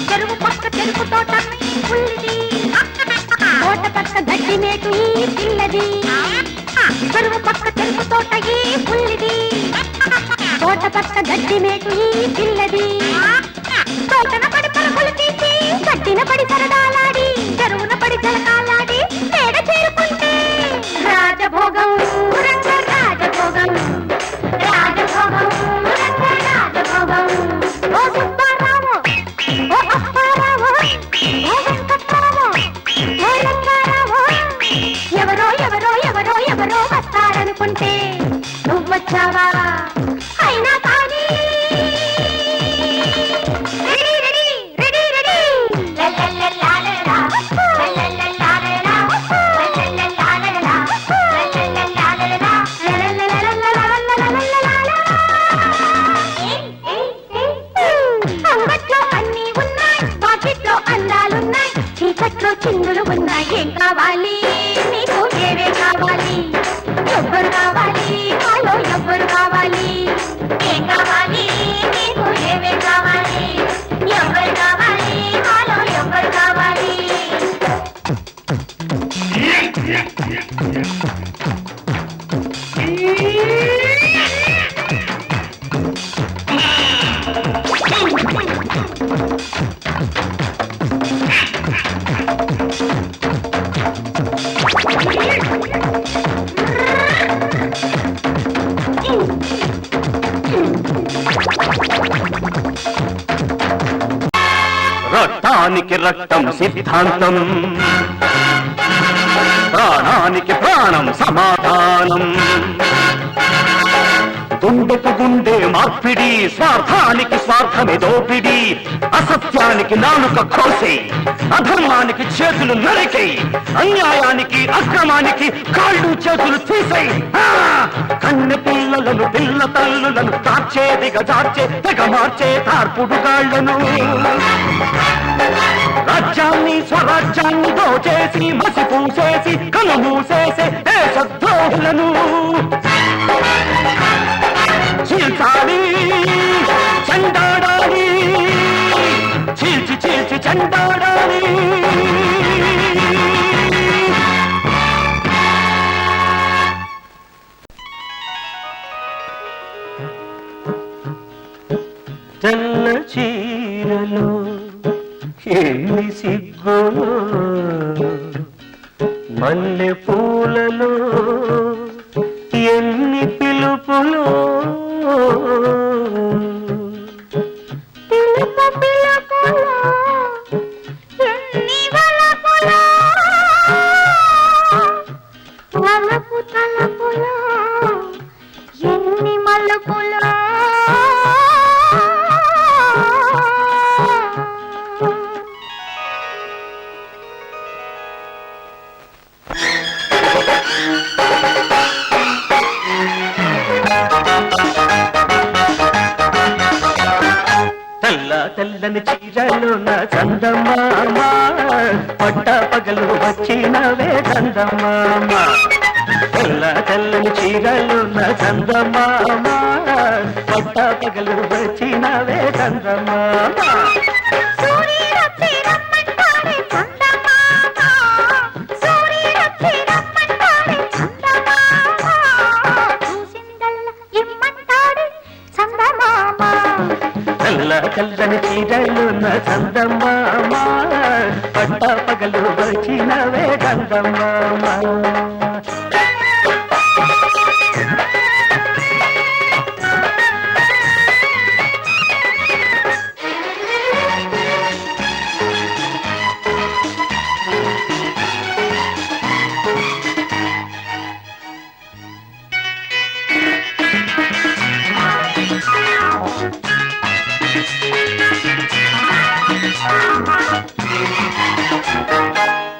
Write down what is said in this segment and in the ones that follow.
చెరువు పక్క చెరుకు తోట పుల్లిది, తోట పక్క గడ్డి మేటు ఈ పిల్లది. చెరువు పక్క చెరుకు తోట ఈ పుల్లిది, తోట పక్క గడ్డి మేటు ఈ పిల్లది. తోటన పడి పరుగులు తీసి గడ్డిన పడి సరదాలాడి చెరువున పడి జలకాలాడి తేడ చేరుకుంటే రాజభోగం రంగ రాజభోగం, రాజభోగం రంగ రాజభోగం. ఓ సుబ్బారావు, ఓ అప్పారావు, ఓ వెంకట్రావు, ఓ రంగారావు, ఎవరో ఎవరో ఎవరో ఎవరో వస్తారనుకుంటే నువ్వొచ్చావా? అయినా కానీ చిందులు ఉన్నాయి. ఏం కావాలి నీకు? ఏవే కావాలి? ఎవ్వరు కావాలి? మాలో ఎవ్వరు కావాలి? ఏం కావాలి నీకు? ఏవే కావాలి? ఎవ్వరు కావాలి? మాలో ఎవ్వరు కావాలి? రక్తానికి రక్తం సిద్ధాంతం, ప్రాణానికి ప్రాణం సమాధానం. గుండెకు గుండె మార్పిడి, స్వార్థానికి స్వార్థమే దోపిడి. అసత్యానికి నాలుక కోసే, అధర్మానికి చేతులు నరికే, అన్యాయానికి అక్రమానికి కాళ్ళు చేతులు తీసే. కన్నె పిల్లలను పిల్ల తల్లులను తార్చే దిగజార్చే తెగ మార్చే తార్పుడు గాళ్లను, రాజ్యాన్ని స్వరాజ్యాన్ని దోచేసి మసి పూసేసి కనుమూసేసే దేశద్రోహులను చీల్చాలి, చండాడాలి, చీల్చి చీల్చి చండాడాలి. తెల్ల చీరలో ఎన్ని సిగ్గులో, మల్లె పూలలో ఎన్ని పిలుపులో, పిలుపు పిలుపులో ఎన్ని వలపులో, వలపు తలపులో ఎన్ని మలుపులో. తెల్లని చీరలు నా చందమామ, పట్ట పగలు వచ్చినవే చందమామ. తెల్లని చీరలు నా చందమామ, పట్ట పగలు వచ్చినవే చందమామ. తెల్లని చీరలు నా చందమామ, పట్ట పగలు వచ్చినవే చందమామ.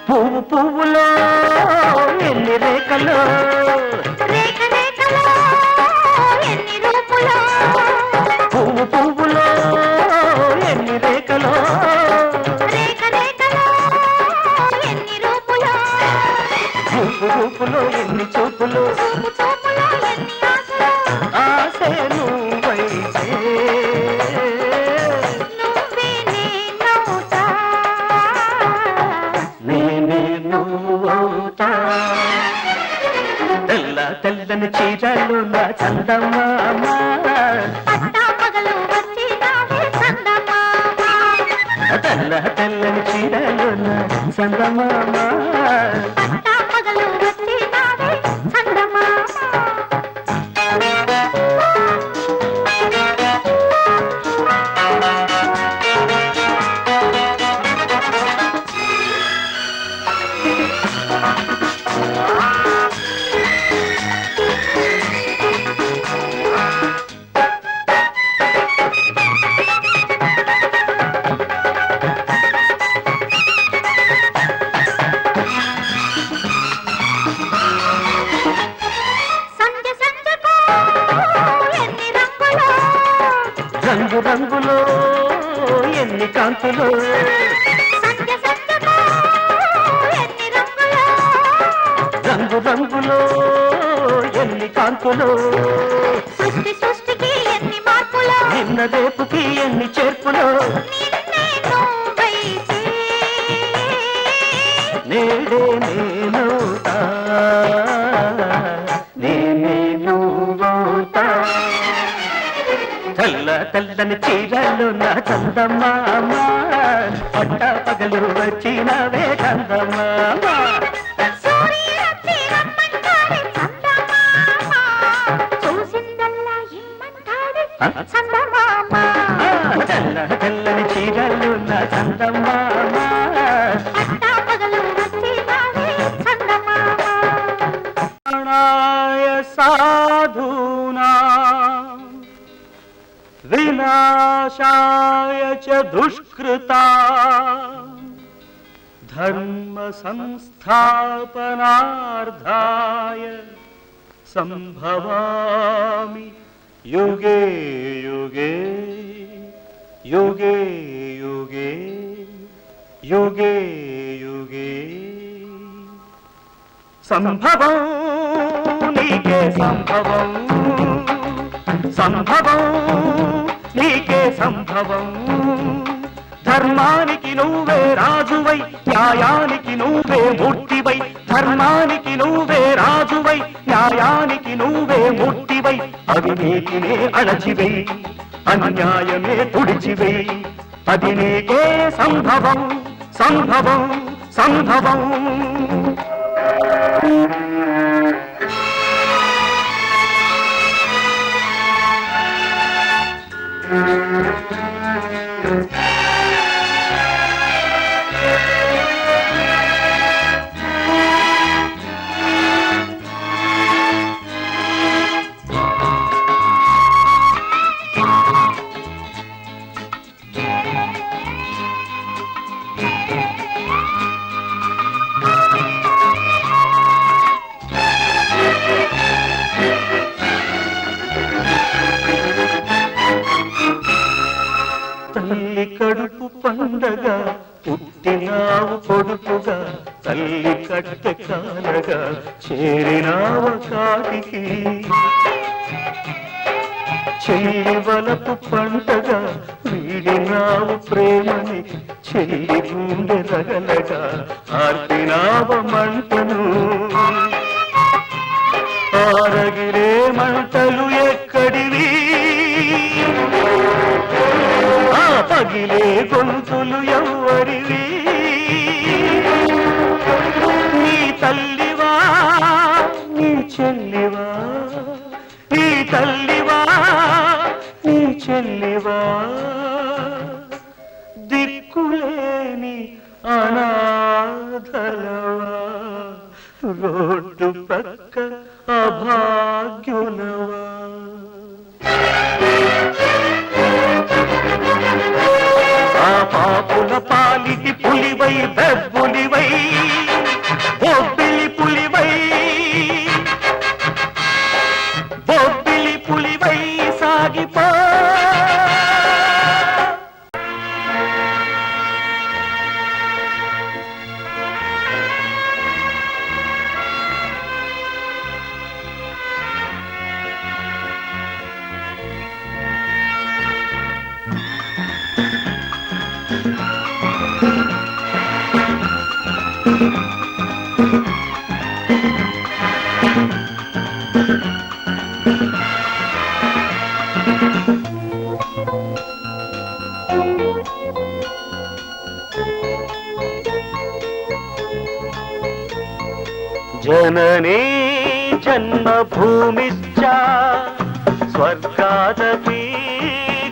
పువ్వు పువ్వులో ఎన్ని తెల్లని చీరలున్న చందమామ పట్టా పగలు వచ్చినావే చందమామ. సంధ్య సంధ్యకు ఎన్ని రంగులో, రంగు రంగులో ఎన్ని కాంతులు సంధ్య సంధ్యకు ఎన్ని రంగులో, రంగు రంగులో ఎన్ని కాంతులు సృష్టి సృష్టికి ఎన్ని మార్పులో, నిన్న రేపుకి ఎన్ని చేర్పులు నిన్నే నువ్వైతే నేడే నేనవుతా నేనే నువ్వవుతా తెల్ల తెల్లని చీరలు నా చందమామ పట్ట పగలు వచ్చినవే చందమామ సూర్యుడొచ్చి రమ్మంటాడే చందమామ, చూసిందల్లా ఇమ్మంటాడే చందమామ. తెల్ల తెల్లని చీరలు నా చందమామ పట్టా పగలు వచ్చినావే చందమామ. ప్రాణాయ సాధూనా వినాశాయ చ దుష్కృతా ధర్మ సంస్థాపనార్థాయ సంభవామి యుగే యుగే యుగే యుగే యుగే యుగే సంభవం నీకే సంభవం సంభవం నీకే సంభవం ధర్మానికి నువ్వే రాజువై న్యాయానికి నువ్వే మూర్తివై ధర్మానికి నువ్వే రాజువై న్యాయానికి నువ్వే మూర్తివై అవినీతినే అణచివై అన్యాయమే తుడిచివై అది నీకే సంభవం సంభవం సంభవం తల్లి కడుపు పండగ పుట్టినావు కొడుకుగా తల్లి కట్టె కాలగా చేరినావు కాటికి చెల్లి వలపు పంటగా వీడినావు ప్రేమని చెల్లి గుండె రగలగా ఆర్పినావ మంటను ఆరగిరే మంటలు ఎక్కడివి ఆ పగిలే గొంతులు ఎవ్వరివి నీ తల్లివా నీ చెల్లివా నీ తల్లివా నీ చెల్లివా దిక్కులేని అనాథలవా రోడ్డు పక్క అభాగ్యులవా ఆ పాపుల పాలిటి జననీ జన్మభూమిశ్చ స్వర్గాదపి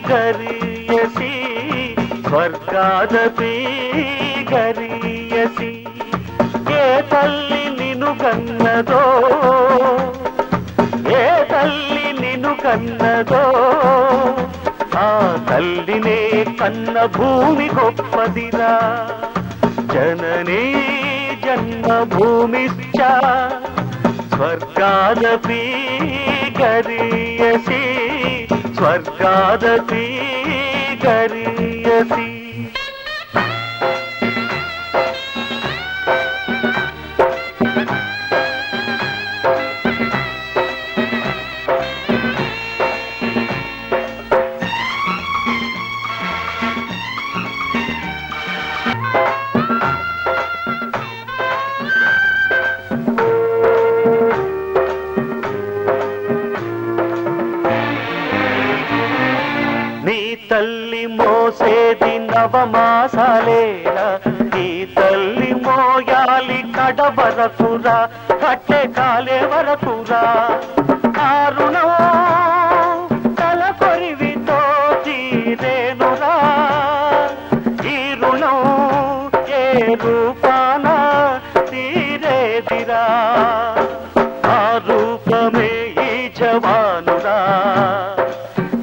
గరీయసి స్వర్గాదపి గరీయసి ఏ తల్లి నిన్ను కన్నదో ఏ తల్లి నిన్ను కన్నదో ఆ తల్లినే కన్న భూమి గొప్పదిరా జననీ జన్మభూమిశ్చ స్వర్గాదపి గరీయసి స్వర్గాదపి గరీయసి నీ తల్లి మోసేది నవమాసాలేరా నీ తల్లి మోయాలి కడ వరకురా కట్టె కాలే వరకురా కారుణం తల కొరివితో తీరేనురా ఈ రుణం ఏ రూపాన తీరేదిరా ఆ రూపమే ఈ జవానురా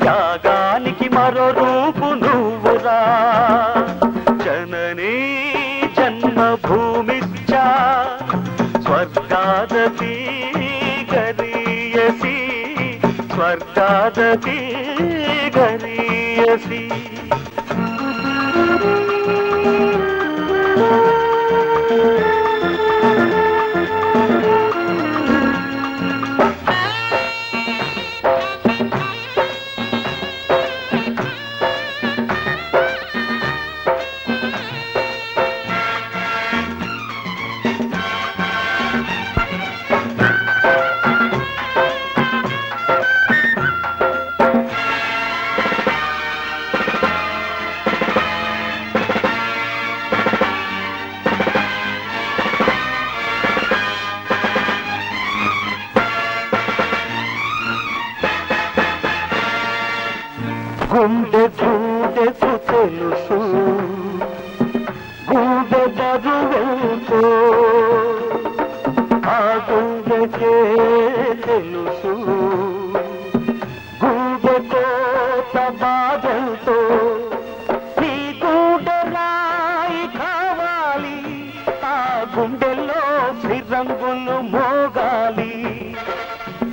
త్యాగానికి మరో రూపు నువ్వురా జననీ జన్మభూమిశ్చ స్వర్గాదపి గరీయసి స్వర్గాదపి గరీయసి గుండె గుండెకు తెలుసు గుండె బరువెంతో ఆ గుండెకే తెలుసు గుండె కోత బాధంతో నీ గుండె రాయి కావాలి ఆ గుండెల్లో శ్రీరంగులు మోగాలి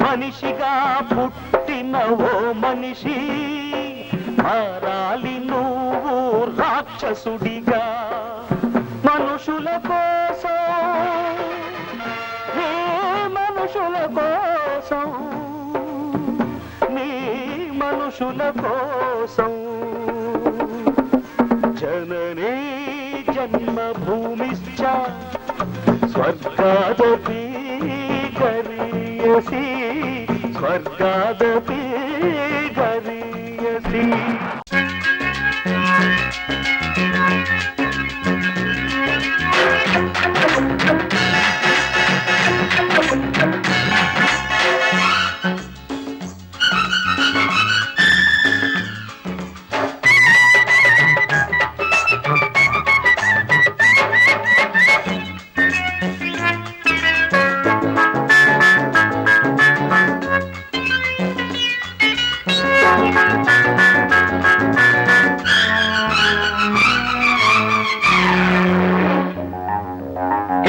మనిషిగా పుట్టిన ఓ మనిషి మారాలి నువ్వు రాక్షసుడిగా మనుషుల కోసం నీ మనుషుల కోసం నీ మనుషుల కోసం జననీ జన్మభూమిశ్చ స్వర్గాదపి గరీయసి స్వర్గాదపి గరీయసి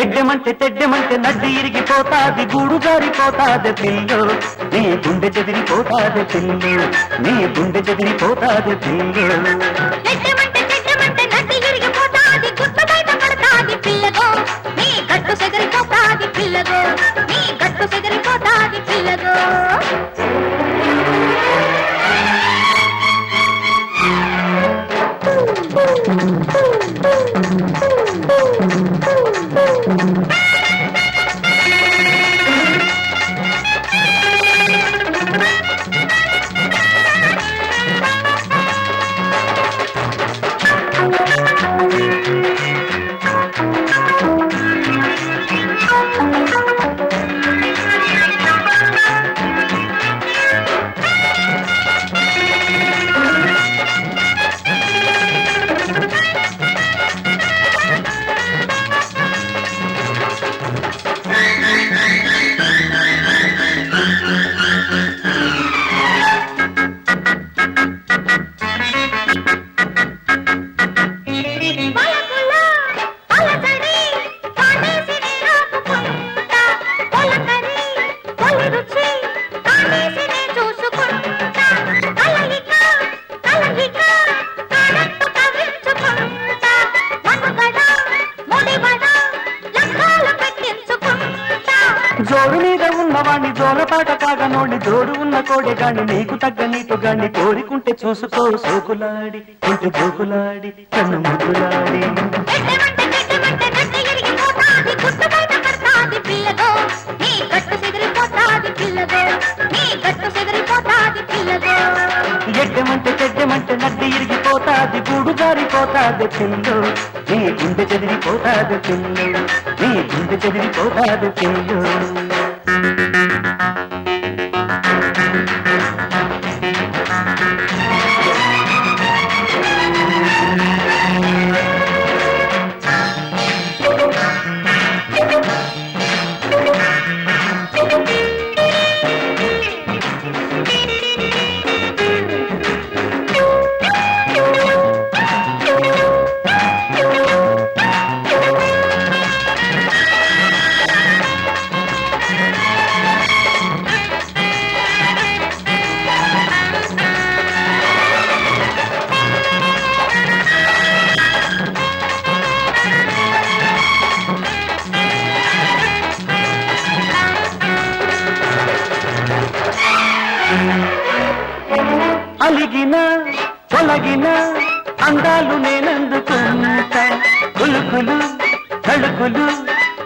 ఎడ్డెమంటే తెడ్డెమంటే నడ్డి ఇరిగిపోతాది గూడు జారిపోతాది పిల్లు నీ గుండె చెదిరిపోతాది పిల్లు నీ గుండె చెదిరిపోతాది పిల్లు నెట్టమంటే చెట్టమంటే నట్టి విరిగిపోతాది గుట్ట బయట పడతాది పిల్లగో నీ గట్టు సెగరిపోతాది పిల్లగో నీ గట్టు సెగరిపోతాది పిల్లగో వాణ్ణి జోలపాట కాగనోణ్ణి జోడు ఉన్న కోడె గాని నీకు తగ్గ నీతో గాని కోరికుంటే చూసుకో సోకులాడి కొంచెం జోకులాడి కన్ను ముద్దులాడి ఎడ్డమంటే చెడ్డమంటే నడ్డి ఇరిగిపోతాది గూడు జారిపోతాది పిల్లు నీ గుండె చెదిరిపోతాది పిల్లు నీ గుండె చెదిరిపోతాది పిల్లు అలిగిన తొలగిన అందాలు నేనందుకుంటా కులుకులు తడుకులు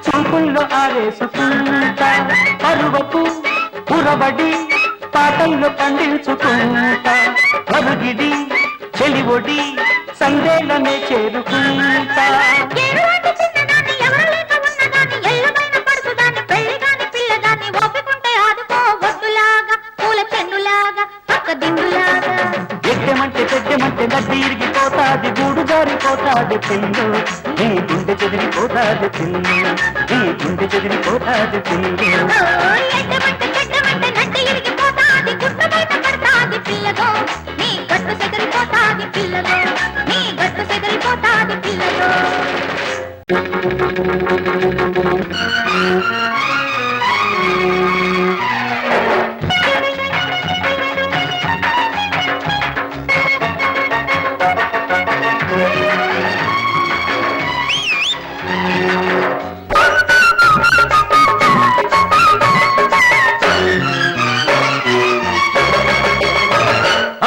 చూపుల్లో ఆరేసుకుంటా పరువపు పురబడి పాటల్లో పండించుకుంటా పరుగిడి చెలివొడి సందేలనే చేరుకుంటా ఎడ్డమంటే చెడ్డమంటే నడ్డి ఇరిగిపోతాది గూడు జారిపోతాది పిల్లు నీ గుండె చెదిరిపోతాది పిల్లు నీ గుండె చెదిరిపోతాది పిల్లు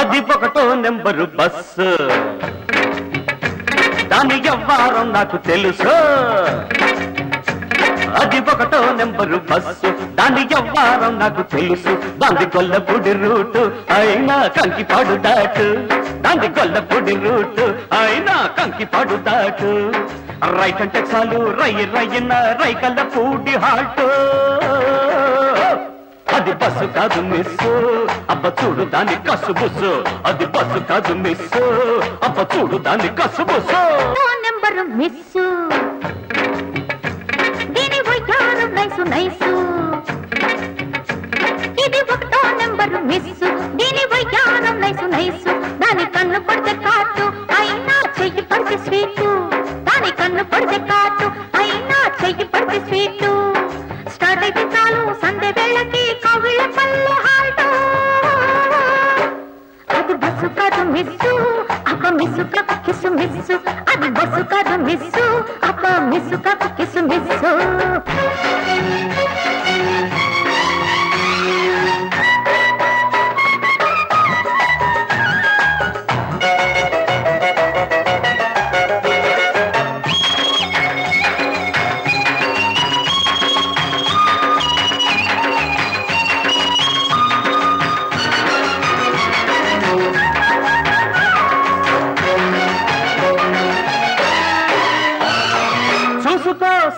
అది ఒకటో నెంబరు బస్సు దాని వ్యవహారం నాకు తెలుసు అది ఒకటో నెంబరు బస్సు దాని వ్యవహారం నాకు తెలుసు దాని గొల్లపూడి రూటు అయినా కంకిపాడు దాటు దాని గొల్లపూడి రూటు అయినా కంకిపాడు దాటు రైట్ అంటే చాలు రయ్యన రైకల్లపూడి హాల్ట్ అది బస్సు కాదు మిస్సు అబ్బ చూడు దాని కసుబుసు అది బస్సు కాదు మిస్సు అబ్బ చూడు దాని కసుబుసు నెంబరు మిస్సు దీని వయ్యారు నైసు నైసు ఇది ఒకటో నెంబరు మిస్సు దీని వయ్యారు నైసు నైసు దాని కన్ను పడితే కాటు అయినా చెయ్యి పడితే స్వీటు దాని కన్ను పడితే కాటు అయినా చెయ్యి పడితే స్వీటు స్టార్ట్ అయితే చాలు సండే వేళకి కవిళ్ళ పల్లె హాల్ట్ అది బస్సు కాదు మిస్సు అప్ప మిస్సు కాకు కిసు మిస్సు అది బస్సు కాదు మిస్సు అప్ప మిస్సు కాకు కిసు మిస్సు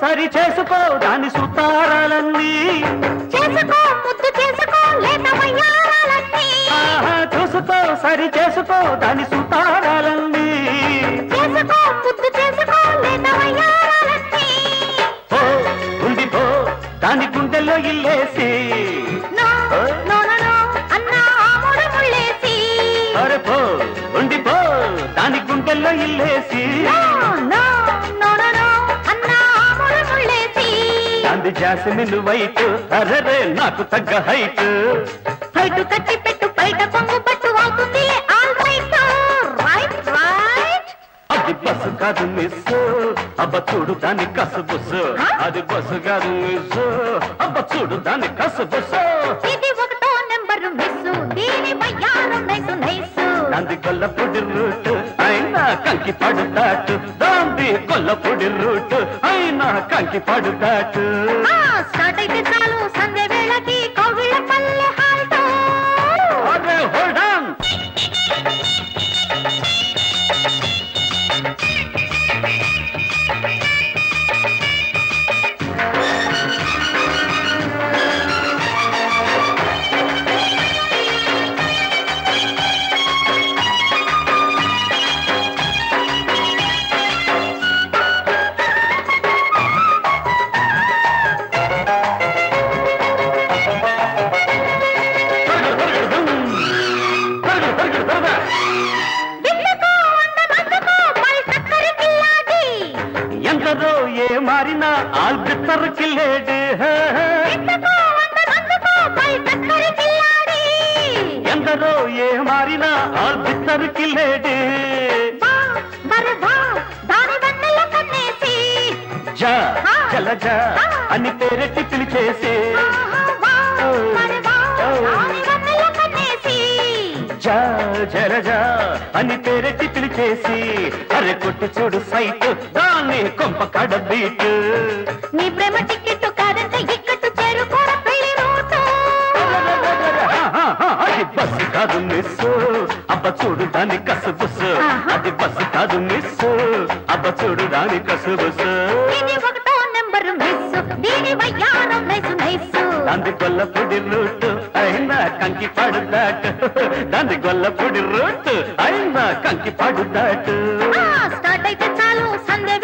సరి చేసుకో దాని సుతారాలన్నీ చేసుకో ముద్దు చేసుకో లేత వయ్యారాలన్నీ చూసుకో సరి చేసుకో దాని సుతారాలన్నీ చేసుకో ముద్దు చేసుకో లేత వయ్యారాలన్నీ ఓ ఉండిపో దాని గుండెల్లో ఇల్లేసి నో నో నో నో అన్నా ఆమోడ ముళ్ళేసి అరే పో ఉండిపో దాని గుండెల్లో ఇల్లేసి no no no no no అన్నా ఆమోడ ముళ్ళేసి అంది జాస్మిన్ వైట్ అరరే నాకు తగ్గ హైట్ హైట్ కట్టి పెట్టు బయట కొంగు పట్టు అవుతుంది ఆల్ రైట్ రైట్ రైట్ అది బస్సు కాదు మిస్ అబ్బ చూడు దాని కసుబుసు అది బస్సు కాదు మిస్ అబ్బ చూడు దాని కసుబుసు ఇది ఒకటో నెంబరు మిస్సు దీని వయ్యారం నైసు నైసు దాంది కొల్లపొడి రూట్ అయినా కంకి పడుతాటు దాంది కొల్లపొడి రూట్ అయినా కంకి పడుతాటు స్టార్ట్ అయితే చాలు సంధ్య వేళకి కౌగిళ్ళ పల్లె హాల్టో అరే హోల్డ్ ఆన్ విందుకో అందమందుకో పై చక్కరి కిల్లాడి ఎందరో ఏ మారినా ఆల్బిత్తర్ కిల్లేడు విందుకో అందమందుకో పై చక్కరి కిల్లాడి ఎందరో ఏ మారినా ఆల్బిత్తర్ కిల్లేడు వా మరి వా దాని వెన్నెల కన్నేసి జా జలజ అని పేరెట్టి పిలిచేసి ఆహా వా మరి వా దాని వెన్నెల కన్నేసి జా జలజ అని పేరెట్టి పిలిచేసి అరే కొట్టి చూడు సైట్ దాన్ని కొంప కడ బీట్ నీ ప్రేమ టికెట్ కాదంటే ఇక్కట్టు చేరుకోర పెళ్లి రూటు అది బస్సు కాదు మిస్ అబ్బ చూడు దాని కసుబుసు అది బస్సు కాదు మిస్ అబ్బ చూడు దాని కసుబుసు ఇది ఒకటో నెంబరు మిస్సు దీని వయ్యారం నైసు నైసు దాని గొల్లపొడి రూట్ అయినా కంకి పడుదాటు దాని గొల్లపొడి రూట్ అయినా కంకి పడుదాటు స్టార్ట్ అయితే చాలు సంధ్య